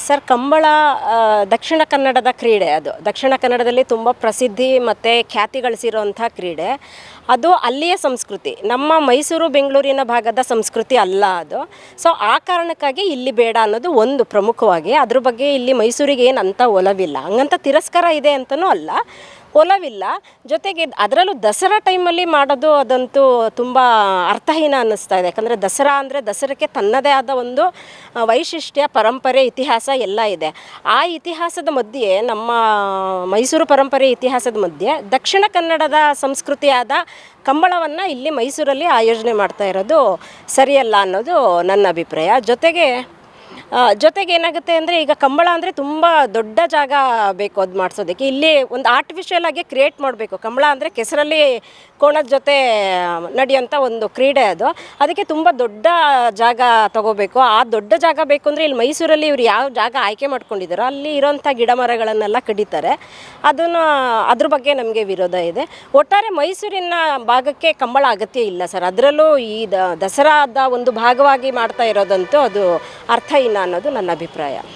Sir, Kambala ದಕ್ಷಿಣ ಕನ್ನಡದ ಕ್ರೀಡೆ. ಅದು ದಕ್ಷಿಣ ಕನ್ನಡದಲ್ಲಿ ತುಂಬ ಪ್ರಸಿದ್ಧಿ ಮತ್ತು ಖ್ಯಾತಿ ಗಳಿಸಿರುವಂಥ ಕ್ರೀಡೆ. ಅದು ಅಲ್ಲಿಯ ಸಂಸ್ಕೃತಿ, ನಮ್ಮ ಮೈಸೂರು ಬೆಂಗಳೂರಿನ ಭಾಗದ ಸಂಸ್ಕೃತಿ ಅಲ್ಲ ಅದು. ಸೊ ಆ ಕಾರಣಕ್ಕಾಗಿ ಇಲ್ಲಿ ಬೇಡ ಅನ್ನೋದು ಒಂದು ಪ್ರಮುಖವಾಗಿ. ಅದ್ರ ಬಗ್ಗೆ ಇಲ್ಲಿ ಮೈಸೂರಿಗೆ ಏನಂತ ಒಲವಿಲ್ಲ, ಹಂಗಂತ ತಿರಸ್ಕಾರ ಇದೆ ಅಂತಲೂ ಅಲ್ಲ, ಒಲವಿಲ್ಲ. ಜೊತೆಗೆ ಅದರಲ್ಲೂ ದಸರಾ ಟೈಮಲ್ಲಿ ಮಾಡೋದು ಅದಂತೂ ತುಂಬ ಅರ್ಥಹೀನ ಅನ್ನಿಸ್ತಾ ಇದೆ. ಯಾಕಂದರೆ ದಸರಾ ಅಂದರೆ ದಸರಾಕ್ಕೆ ತನ್ನದೇ ಆದ ಒಂದು ವೈಶಿಷ್ಟ್ಯ, ಪರಂಪರೆ, ಇತಿಹಾಸ ಎಲ್ಲ ಇದೆ. ಆ ಇತಿಹಾಸದ ಮಧ್ಯೆ, ನಮ್ಮ ಮೈಸೂರು ಪರಂಪರೆ ಇತಿಹಾಸದ ಮಧ್ಯೆ ದಕ್ಷಿಣ ಕನ್ನಡದ ಸಂಸ್ಕೃತಿಯಾದ ಕಂಬಳವನ್ನು ಇಲ್ಲಿ ಮೈಸೂರಲ್ಲಿ ಆಯೋಜನೆ ಮಾಡ್ತಾ ಇರೋದು ಸರಿಯಲ್ಲ ಅನ್ನೋದು ನನ್ನ ಅಭಿಪ್ರಾಯ. ಜೊತೆಗೆ ಏನಾಗುತ್ತೆ ಅಂದರೆ, ಈಗ ಕಂಬಳ ಅಂದರೆ ತುಂಬ ದೊಡ್ಡ ಜಾಗ ಬೇಕು ಅದು ಮಾಡಿಸೋದಕ್ಕೆ. ಇಲ್ಲಿ ಒಂದು ಆರ್ಟಿಫಿಷಿಯಲ್ ಆಗಿ ಕ್ರಿಯೇಟ್ ಮಾಡಬೇಕು. ಕಂಬಳ ಅಂದರೆ ಕೆಸರಲ್ಲಿ ಕೋಣದ ಜೊತೆ ನಡೆಯೋಂಥ ಒಂದು ಕ್ರೀಡೆ ಅದು. ಅದಕ್ಕೆ ತುಂಬ ದೊಡ್ಡ ಜಾಗ ತಗೋಬೇಕು. ಆ ದೊಡ್ಡ ಜಾಗ ಬೇಕು ಅಂದರೆ ಇಲ್ಲಿ ಮೈಸೂರಲ್ಲಿ ಇವ್ರು ಯಾವ ಜಾಗ ಆಯ್ಕೆ ಮಾಡ್ಕೊಂಡಿದ್ದಾರೋ ಅಲ್ಲಿ ಇರೋಂಥ ಗಿಡ ಮರಗಳನ್ನೆಲ್ಲ ಕಡಿತಾರೆ. ಅದ್ರ ಬಗ್ಗೆ ನಮಗೆ ವಿರೋಧ ಇದೆ. ಒಟ್ಟಾರೆ ಮೈಸೂರಿನ ಭಾಗಕ್ಕೆ ಕಂಬಳ ಅಗತ್ಯ ಇಲ್ಲ ಸರ್. ಅದರಲ್ಲೂ ಈ ದಸರಾದ ಒಂದು ಭಾಗವಾಗಿ ಮಾಡ್ತಾ ಇರೋದಂತೂ ಅದು ಅರ್ಥಹೀನ ಅನ್ನೋದು ನನ್ನ ಅಭಿಪ್ರಾಯ.